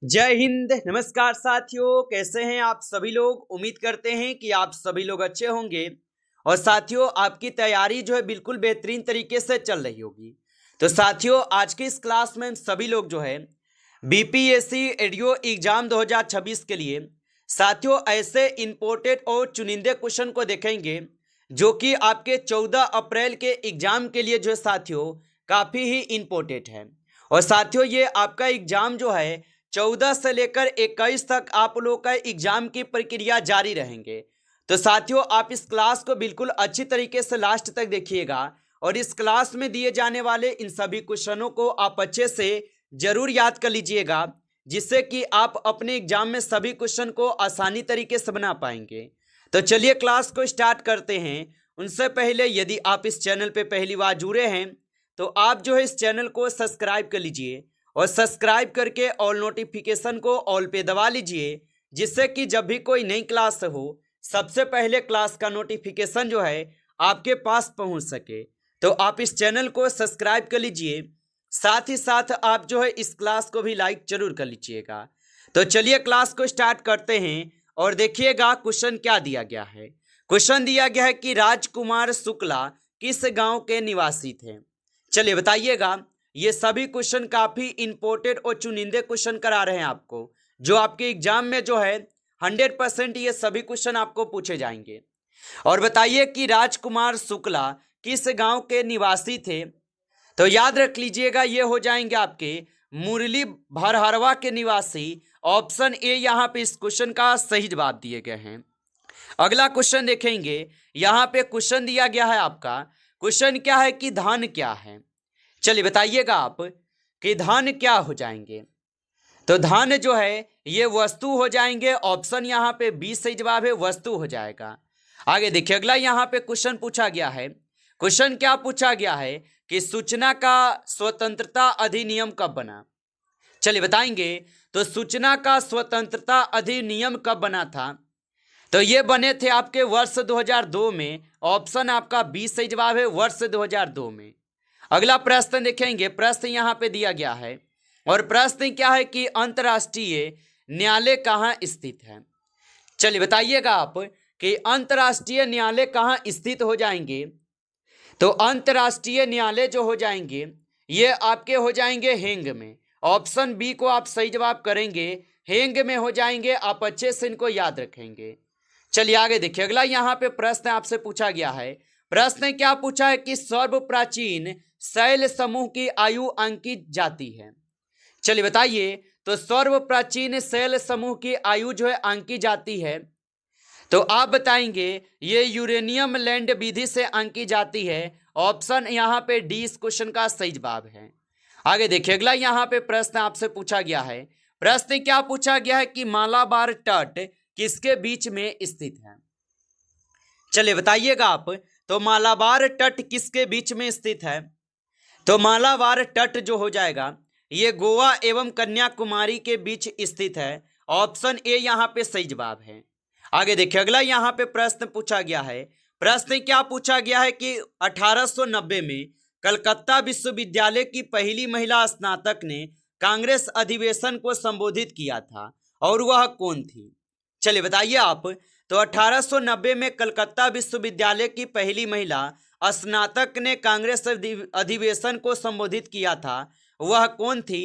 जय हिंद। नमस्कार साथियों, कैसे हैं आप सभी लोग। उम्मीद करते हैं कि आप सभी लोग अच्छे होंगे और साथियों आपकी तैयारी जो है बिल्कुल बेहतरीन तरीके से चल रही होगी। तो साथियों आज की इस क्लास में हम सभी लोग जो है बीपीएससी एडीओ एग्जाम 2026 के लिए साथियों ऐसे इंपोर्टेड और चुनिंदे क्वेश्चन को देखेंगे जो कि आपके 14 अप्रैल के एग्जाम के लिए जो है साथियों काफ़ी ही इंपॉर्टेंट है। और साथियों ये आपका एग्जाम जो है 14 से लेकर 21 तक आप लोगों का एग्जाम की प्रक्रिया जारी रहेंगे। तो साथियों आप इस क्लास को बिल्कुल अच्छी तरीके से लास्ट तक देखिएगा और इस क्लास में दिए जाने वाले इन सभी क्वेश्चनों को आप अच्छे से जरूर याद कर लीजिएगा, जिससे कि आप अपने एग्जाम में सभी क्वेश्चन को आसानी तरीके से बना पाएंगे। तो चलिए क्लास को स्टार्ट करते हैं। उनसे पहले यदि आप इस चैनल पे पहली बार जुड़े हैं तो आप जो है इस चैनल को सब्सक्राइब कर लीजिए और सब्सक्राइब करके ऑल नोटिफिकेशन को ऑल पे दबा लीजिए, जिससे कि जब भी कोई नई क्लास हो सबसे पहले क्लास का नोटिफिकेशन जो है आपके पास पहुंच सके। तो आप इस चैनल को सब्सक्राइब कर लीजिए, साथ ही साथ आप जो है इस क्लास को भी लाइक जरूर कर लीजिएगा। तो चलिए क्लास को स्टार्ट करते हैं और देखिएगा क्वेश्चन क्या दिया गया है। क्वेश्चन दिया गया है कि राजकुमार शुक्ला किस गांव के निवासी थे। चलिए बताइएगा। ये सभी क्वेश्चन काफी इंपॉर्टेंट और चुनिंदे क्वेश्चन करा रहे हैं आपको, जो आपके एग्जाम में जो है 100% ये सभी क्वेश्चन आपको पूछे जाएंगे। और बताइए कि राजकुमार शुक्ला किस गांव के निवासी थे। तो याद रख लीजिएगा ये हो जाएंगे आपके मुरली भरहरवा के निवासी। ऑप्शन ए यहाँ पे इस क्वेश्चन का सही जवाब दिए गए हैं। अगला क्वेश्चन देखेंगे। यहाँ पे क्वेश्चन दिया गया है आपका। क्वेश्चन क्या है कि धान क्या है। चलिए बताइएगा आप कि धान क्या हो जाएंगे। तो धान जो है ये वस्तु हो जाएंगे। ऑप्शन यहाँ पे बी सही जवाब है, वस्तु हो जाएगा। आगे देखिए अगला यहाँ पे क्वेश्चन पूछा गया है। क्वेश्चन क्या पूछा गया है कि सूचना का स्वतंत्रता अधिनियम कब बना। चलिए बताएंगे। तो सूचना का स्वतंत्रता अधिनियम कब बना था। तो ये बने थे आपके वर्ष 2002 में। ऑप्शन आपका बी सही जवाब है, वर्ष 2002 में। अगला प्रश्न देखेंगे। प्रश्न यहाँ पे दिया गया है और प्रश्न क्या है कि अंतर्राष्ट्रीय न्यायालय कहाँ स्थित है। चलिए बताइएगा आप कि अंतर्राष्ट्रीय न्यायालय कहाँ स्थित हो जाएंगे। तो अंतर्राष्ट्रीय न्यायालय जो हो जाएंगे ये आपके हो जाएंगे हेंग में। ऑप्शन बी को आप सही जवाब करेंगे, हेंग में हो जाएंगे। आप अच्छे से इनको याद रखेंगे। चलिए आगे देखिए अगला यहाँ पे प्रश्न आपसे पूछा गया है। प्रश्न क्या पूछा है कि सर्व प्राचीन शैल समूह की आयु अंकित जाती है। चलिए बताइए। तो सर्व प्राचीन शैल समूह की आयु जो है अंकी जाती है। तो आप बताएंगे ये यूरेनियम लैंड विधि से अंकी जाती है। ऑप्शन यहाँ पे डी इस क्वेश्चन का सही जवाब है। आगे देखिए अगला यहाँ पे प्रश्न आपसे पूछा गया है। प्रश्न क्या पूछा गया है कि मालाबार तट किसके बीच में स्थित है। चलिए बताइएगा आप। तो मालाबार तट किसके बीच में स्थित है। तो मालाबार तट जो हो जाएगा ये गोवा एवं कन्याकुमारी के बीच स्थित है। ऑप्शन ए यहाँ पे सही जवाब है। आगे देखिए अगला यहाँ पे प्रश्न पूछा गया है। प्रश्न क्या पूछा गया है कि 1890 में कलकत्ता विश्वविद्यालय की पहली महिला स्नातक ने कांग्रेस अधिवेशन को संबोधित किया था और वह कौन थी। चलिए बताइए आप। तो 1890 में कलकत्ता विश्वविद्यालय की पहली महिला स्नातक ने कांग्रेस अधिवेशन को संबोधित किया था, वह कौन थी।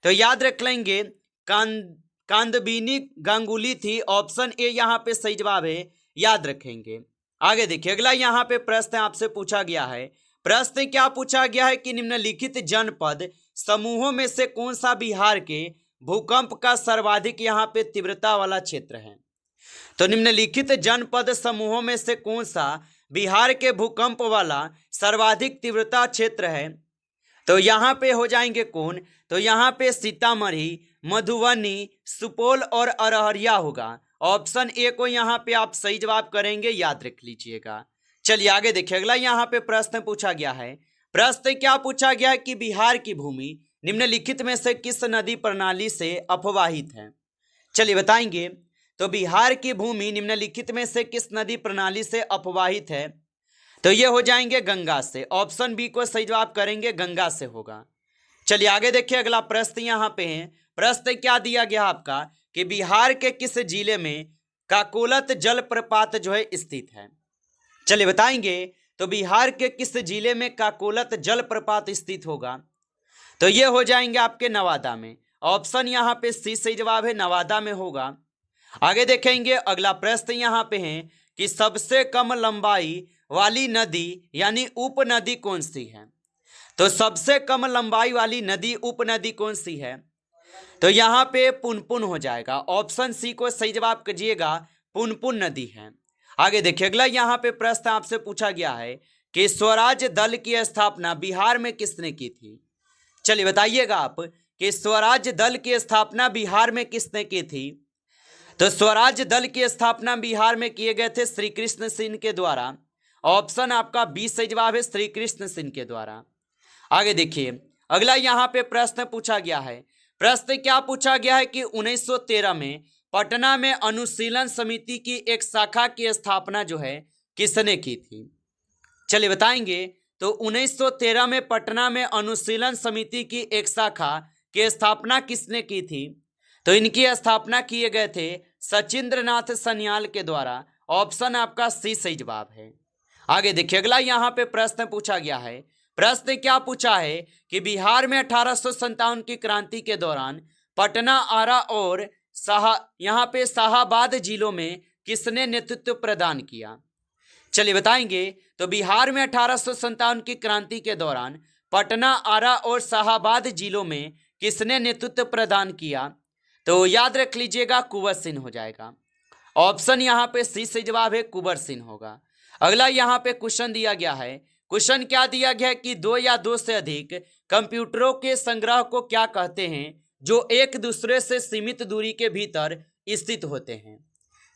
तो याद रख लेंगे कांदबिनी गांगुली थी। ऑप्शन ए यहाँ पे सही जवाब है, याद रखेंगे। आगे देखिए अगला यहाँ पे प्रश्न आपसे पूछा गया है। प्रश्न क्या पूछा गया है कि निम्नलिखित जनपद समूहों में से कौन सा बिहार के भूकंप का सर्वाधिक यहाँ पे तीव्रता वाला क्षेत्र है। तो निम्नलिखित जनपद समूहों में से कौन सा बिहार के भूकंप वाला सर्वाधिक तीव्रता क्षेत्र है। तो यहाँ पे हो जाएंगे कौन। तो यहाँ पे सीतामढ़ी, मधुबनी, सुपौल और अररिया होगा। ऑप्शन ए को यहाँ पे आप सही जवाब करेंगे, याद रख लीजिएगा। चलिए आगे देखिए अगला यहाँ पे प्रश्न पूछा गया है। प्रश्न क्या पूछा गया है कि बिहार की भूमि निम्नलिखित में से किस नदी प्रणाली से अपवाहित है। चलिए बताएंगे। तो बिहार की भूमि निम्नलिखित में से किस नदी प्रणाली से अपवाहित है। तो ये हो जाएंगे गंगा से। ऑप्शन बी को सही जवाब करेंगे, गंगा से होगा। चलिए आगे देखिए अगला प्रश्न यहाँ पे है। प्रश्न क्या दिया गया आपका कि बिहार के किस जिले में काकोलत जलप्रपात जो है स्थित है। चलिए बताएंगे, तो बिहार के किस जिले में काकोलत जलप्रपात स्थित होगा, तो ये हो जाएंगे आपके नवादा में। ऑप्शन यहाँ पे सी सही जवाब है, नवादा में होगा। आगे देखेंगे अगला प्रश्न यहाँ पे है कि सबसे कम लंबाई वाली नदी यानी उपनदी कौन सी है। तो सबसे कम लंबाई वाली नदी उपनदी कौन सी है, तो यहाँ पे पुनपुन हो जाएगा। ऑप्शन सी को सही जवाब कीजिएगा, पुनपुन नदी है। आगे देखिए अगला यहाँ पे प्रश्न आपसे पूछा गया है कि स्वराज दल की स्थापना बिहार में किसने की थी। चलिए बताइएगा आप कि स्वराज दल की स्थापना बिहार में किसने की थी। तो स्वराज दल की स्थापना बिहार में किए गए थे श्री कृष्ण सिंह के द्वारा। ऑप्शन आपका बी सही जवाब है, श्री कृष्ण सिंह के द्वारा। आगे देखिए अगला यहाँ पे प्रश्न पूछा गया है। प्रश्न क्या पूछा गया है कि 1913 में पटना में अनुशीलन समिति की एक शाखा की स्थापना जो है किसने की थी। चलिए बताएंगे, तो 1913 में पटना में अनुशीलन समिति की एक शाखा की स्थापना किसने की थी, तो इनकी स्थापना किए गए थे सचिंद्रनाथ सन्याल के द्वारा। ऑप्शन आपका सी सही जवाब है। आगे देखिए अगला यहाँ पे प्रश्न पूछा गया है। प्रश्न क्या पूछा है कि बिहार में 1857 की क्रांति के दौरान पटना, आरा और यहाँ पे शाहाबाद जिलों में किसने नेतृत्व प्रदान किया। चलिए बताएंगे, तो बिहार में 1857 की क्रांति के दौरान पटना, आरा और शाहाबाद जिलों में किसने नेतृत्व प्रदान किया, तो याद रख लीजिएगा कुंवर सिंह हो जाएगा। ऑप्शन यहाँ पे सी से जवाब है, कुंवर सिंह होगा। अगला यहाँ पे क्वेश्चन दिया गया है। क्वेश्चन क्या दिया गया है कि दो या दो से अधिक कंप्यूटरों के संग्रह को क्या कहते हैं जो एक दूसरे से सीमित दूरी के भीतर स्थित होते हैं।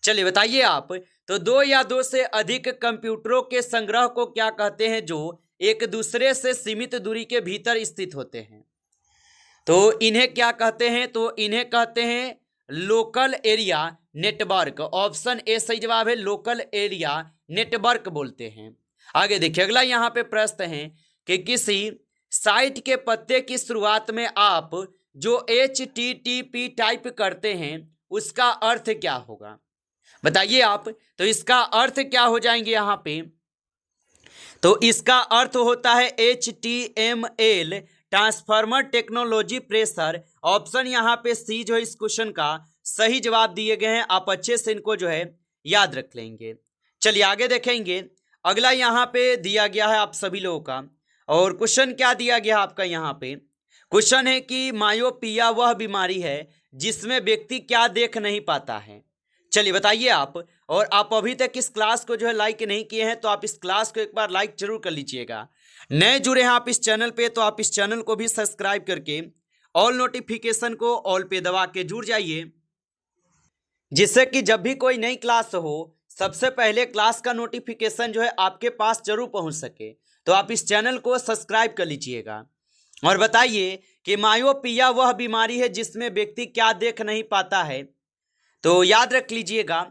चलिए बताइए आप, तो दो या दो से अधिक कंप्यूटरों के संग्रह को क्या कहते हैं जो एक दूसरे से सीमित दूरी के भीतर स्थित होते हैं, तो इन्हें क्या कहते हैं, तो इन्हें कहते हैं local area network. Option A सही जवाब है, लोकल एरिया नेटवर्क बोलते हैं। आगे देखिए अगला यहाँ पे प्रश्न है कि किसी साइट के पत्ते की शुरुआत में आप जो HTTP टाइप करते हैं उसका अर्थ क्या होगा, बताइए आप। तो इसका अर्थ क्या हो जाएंगे यहाँ पे, तो इसका अर्थ होता है HTML transformer technology pressure. Option यहाँ पे सी जो है इस क्वेश्चन का सही जवाब दिए गए हैं। आप अच्छे से इनको जो है याद रख लेंगे। चलिए आगे देखेंगे अगला यहाँ पे दिया गया है आप सभी लोगों का, और क्वेश्चन क्या दिया गया आपका यहाँ पे। क्वेश्चन है कि मायोपिया वह बीमारी है जिसमें व्यक्ति क्या देख नहीं पाता है। चलिए बताइए आप, और आप अभी तक इस क्लास को जो है लाइक नहीं किए हैं तो आप इस क्लास को एक बार लाइक जरूर कर लीजिएगा। नए जुड़े हैं आप इस चैनल पे तो आप इस चैनल को भी सब्सक्राइब करके ऑल नोटिफिकेशन को ऑल पे दबा के जुड़ जाइए, जिससे कि जब भी कोई नई क्लास हो सबसे पहले क्लास का नोटिफिकेशन जो है आपके पास जरूर पहुंच सके। तो आप इस चैनल को सब्सक्राइब कर लीजिएगा। और बताइए कि मायोपिया वह बीमारी है जिसमें व्यक्ति क्या देख नहीं पाता है, तो याद रख लीजिएगा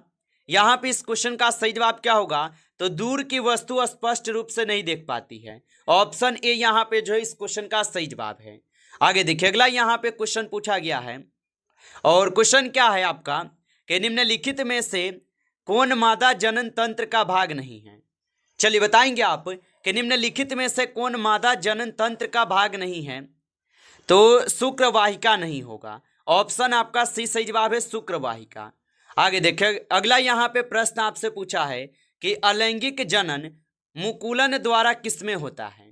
यहाँ पे इस क्वेश्चन का सही जवाब क्या होगा, तो दूर की वस्तु स्पष्ट रूप से नहीं देख पाती है। ऑप्शन ए यहाँ पे जो है इस क्वेश्चन का सही जवाब है। आगे देखिए अगला यहाँ पे क्वेश्चन पूछा गया है, और क्वेश्चन क्या है आपका कि निम्नलिखित में से कौन मादा जनन तंत्र का भाग नहीं है। चलिए बताएंगे आप कि निम्नलिखित में से कौन मादा जनन तंत्र का भाग नहीं है, तो शुक्रवाहिका नहीं होगा। ऑप्शन आपका सी सही जवाब है, शुक्रवाहिका। आगे देखिए अगला यहाँ पे प्रश्न आपसे पूछा है कि अलैंगिक जनन मुकुलन द्वारा किसमें होता है।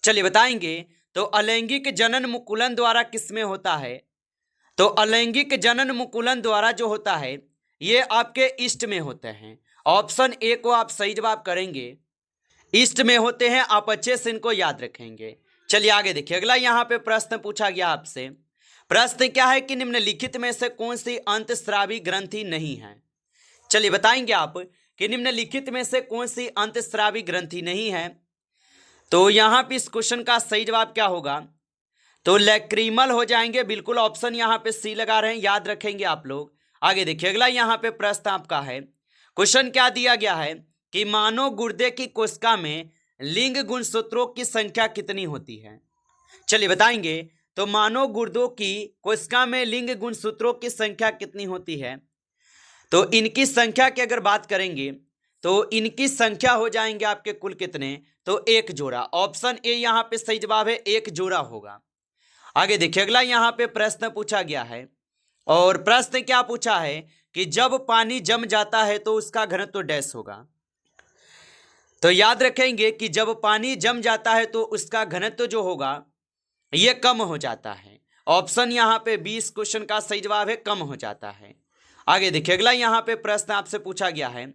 चलिए बताएंगे, तो अलैंगिक जनन मुकुलन द्वारा किसमें होता है, तो अलैंगिक जनन मुकुलन द्वारा जो होता है ये आपके ईस्ट में होते हैं। ऑप्शन ए को आप सही जवाब करेंगे, ईस्ट में होते हैं। आप अच्छे से इनको याद रखेंगे। चलिए आगे देखिए अगला यहाँ पे प्रश्न पूछा गया आपसे। प्रश्न क्या है कि निम्नलिखित में से कौन सी अंतस्रावी ग्रंथि नहीं है। चलिए बताएंगे आप कि निम्नलिखित में से कौन सी अंतस्रावी ग्रंथि नहीं है, तो यहाँ पे इस क्वेश्चन का सही जवाब क्या होगा, तो लैक्रीमल हो जाएंगे। बिल्कुल ऑप्शन यहाँ पे सी लगा रहे हैं, याद रखेंगे आप लोग। आगे देखिए अगला यहाँ पे प्रश्न आपका है। क्वेश्चन क्या दिया गया है कि मानव गुर्दे की कोशिका में लिंग गुणसूत्रों की संख्या कितनी होती है। चलिए बताएंगे, तो मानव गुर्दों की कोशिका में लिंग गुणसूत्रों की संख्या कितनी होती है? तो इनकी संख्या की अगर बात करेंगे तो इनकी संख्या हो जाएंगे आपके कुल कितने? तो एक जोड़ा। ऑप्शन ए यहाँ पे सही जवाब है, एक जोड़ा होगा। आगे देखिए, अगला यहाँ पे प्रश्न पूछा गया है और प्रश्न क्या पूछा है कि जब पानी जम जाता है तो उसका घनत्व डैश होगा। तो याद रखेंगे कि जब पानी जम जाता है तो उसका घनत्व जो होगा ये कम हो जाता है। ऑप्शन यहाँ पे 20 क्वेश्चन का सही जवाब है, कम हो जाता है। आगे देखिए, अगला यहाँ पे प्रश्न आपसे पूछा गया है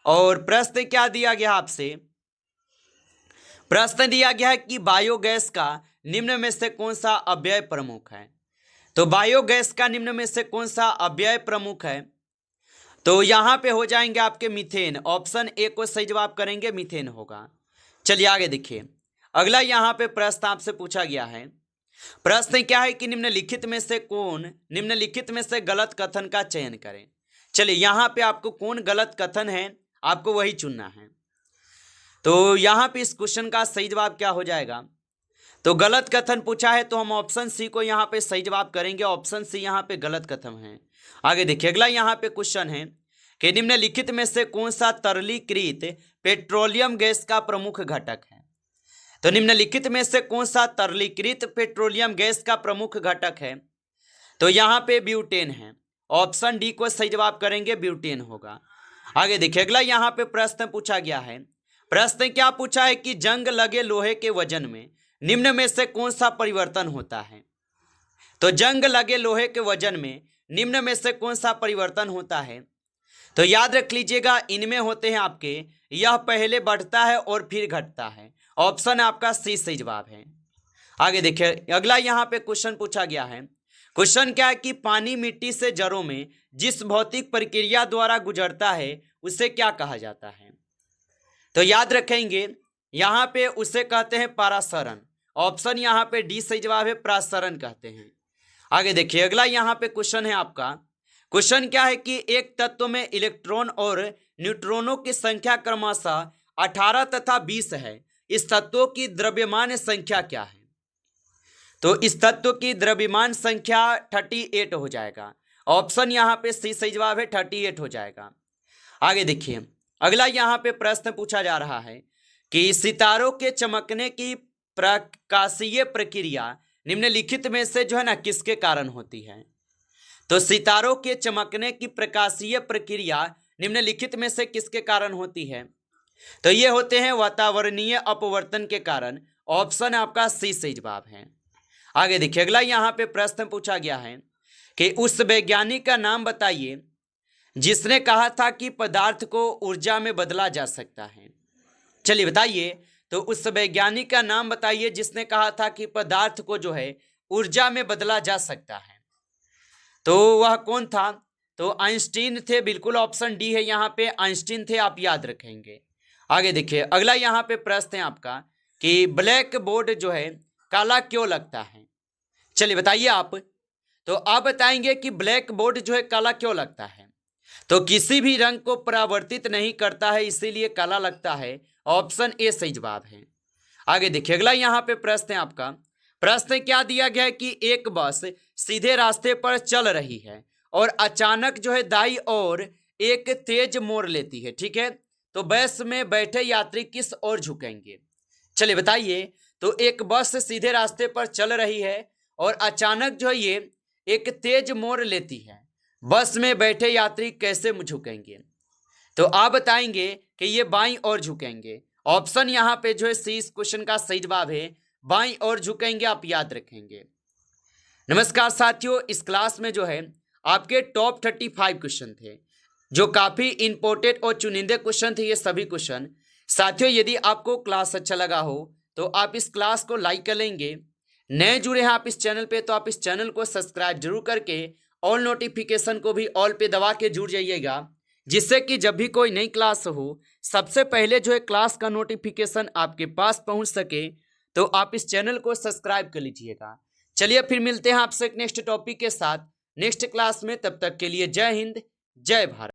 और प्रश्न क्या दिया गया आपसे? प्रश्न दिया गया है कि बायोगैस का निम्न में से कौन सा अव्यय प्रमुख है? तो बायोगैस का निम्न में से कौन सा अव्यय प्रमुख है? तो यहां पे हो जाएंगे आपके मीथेन। ऑप्शन ए को सही जवाब करेंगे, मीथेन होगा। चलिए आगे देखिए, अगला यहां पे प्रश्न आपसे पूछा गया है। प्रश्न क्या है कि निम्नलिखित में से गलत कथन का चयन करें। चलिए यहां पे आपको कौन गलत कथन है आपको वही चुनना है। तो यहां पे इस क्वेश्चन का सही जवाब क्या हो जाएगा? तो गलत कथन पूछा है तो हम ऑप्शन सी को यहाँ पे सही जवाब करेंगे। ऑप्शन सी यहाँ पे गलत कथन है। आगे देखिए, अगला यहाँ पे क्वेश्चन है कि निम्नलिखित में से कौन सा तरलीकृत पेट्रोलियम गैस का प्रमुख घटक है? तो निम्नलिखित में से कौन सा तरलीकृत पेट्रोलियम गैस का प्रमुख घटक है? तो यहाँ पे ब्यूटेन है। ऑप्शन डी को सही जवाब करेंगे, ब्यूटेन होगा। आगे देखिए, अगला यहाँ पे प्रश्न पूछा गया है। प्रश्न क्या पूछा है कि जंग लगे लोहे के वजन में निम्न में से कौन सा परिवर्तन होता है? तो जंग लगे लोहे के वजन में निम्न में से कौन सा परिवर्तन होता है? तो याद रख लीजिएगा, इनमें होते हैं आपके, यह पहले बढ़ता है और फिर घटता है। ऑप्शन आपका सी सही जवाब है। आगे देखिए, अगला यहाँ पे क्वेश्चन पूछा गया है। क्वेश्चन क्या है कि पानी मिट्टी से जड़ों में जिस भौतिक प्रक्रिया द्वारा गुजरता है उसे क्या कहा जाता है? तो याद रखेंगे, यहाँ पे उसे कहते हैं परासरण। ऑप्शन यहाँ पे डी सही जवाब है, परासरण कहते हैं। आगे देखिए, अगला यहाँ पे क्वेश्चन है आपका। क्वेश्चन क्या है कि एक तत्व में इलेक्ट्रॉन और न्यूट्रॉनों की संख्या क्रमशः 18 तथा 20 है। इस तत्व की द्रव्यमान संख्या क्या है? तो इस तत्व की द्रव्यमान संख्या 38 हो जाएगा। ऑप्शन यहाँ पे सी सही जवाब है, 38 हो जाएगा। आगे देखिए, अगला यहाँ पे प्रश्न पूछा जा रहा है कि सितारों के चमकने की प्रकाशीय प्रक्रिया निम्नलिखित में से जो है ना किसके कारण होती है? तो सितारों के चमकने की प्रकाशीय प्रक्रिया निम्नलिखित में से किसके कारण होती है? तो ये होते हैं वातावरणीय अपवर्तन के कारण। ऑप्शन आपका सी सही जवाब है। आगे देखिए, अगला यहाँ पे प्रश्न पूछा गया है कि उस वैज्ञानिक का नाम बताइए जिसने कहा था कि पदार्थ को ऊर्जा में बदला जा सकता है। चलिए बताइए, तो उस वैज्ञानिक का नाम बताइए जिसने कहा था कि पदार्थ को जो है ऊर्जा में बदला जा सकता है। तो वह कौन था? तो आइंस्टीन थे, बिल्कुल। ऑप्शन डी है यहाँ पे, आइंस्टीन थे, आप याद रखेंगे। आगे देखिए, अगला यहाँ पे प्रश्न है आपका कि ब्लैक बोर्ड जो है काला क्यों लगता है? चलिए बताइए आप। तो आप बताएंगे कि ब्लैक बोर्ड जो है काला क्यों लगता है? तो किसी भी रंग को परावर्तित नहीं करता है, इसीलिए काला लगता है। ऑप्शन ए सही जवाब है। आगे देखिए, अगला यहाँ पे प्रश्न है आपका। प्रश्न क्या दिया गया है कि एक बस सीधे रास्ते पर चल रही है और अचानक जो है दाईं ओर एक तेज मोड़ लेती है, ठीक है? तो बस में बैठे यात्री किस ओर झुकेंगे? चलिए बताइए। तो एक बस सीधे रास्ते पर चल रही है और अचानक जो है ये एक तेज मोड़ लेती है, बस में बैठे यात्री कैसे झुकेंगे? तो आप बताएंगे कि ये बाईं ओर झुकेंगे। ऑप्शन यहाँ पे जो है सी इस क्वेश्चन का सही जवाब है, बाईं ओर झुकेंगे, आप याद रखेंगे। नमस्कार साथियों, इस क्लास में जो है आपके टॉप 35 क्वेश्चन थे जो काफी इंपॉर्टेंट और चुनिंदे क्वेश्चन थे। ये सभी क्वेश्चन साथियों, यदि आपको क्लास अच्छा लगा हो तो आप इस क्लास को लाइक कर लेंगे। नए जुड़े हैं आप इस चैनल पे तो आप इस चैनल को सब्सक्राइब जरूर करके ऑल नोटिफिकेशन को भी ऑल पे दबा के जुड़ जाइएगा, जिससे कि जब भी कोई नई क्लास हो सबसे पहले जो है क्लास का नोटिफिकेशन आपके पास पहुंच सके। तो आप इस चैनल को सब्सक्राइब कर लीजिएगा। चलिए फिर मिलते हैं आपसे एक नेक्स्ट टॉपिक के साथ नेक्स्ट क्लास में। तब तक के लिए जय हिंद, जय भारत।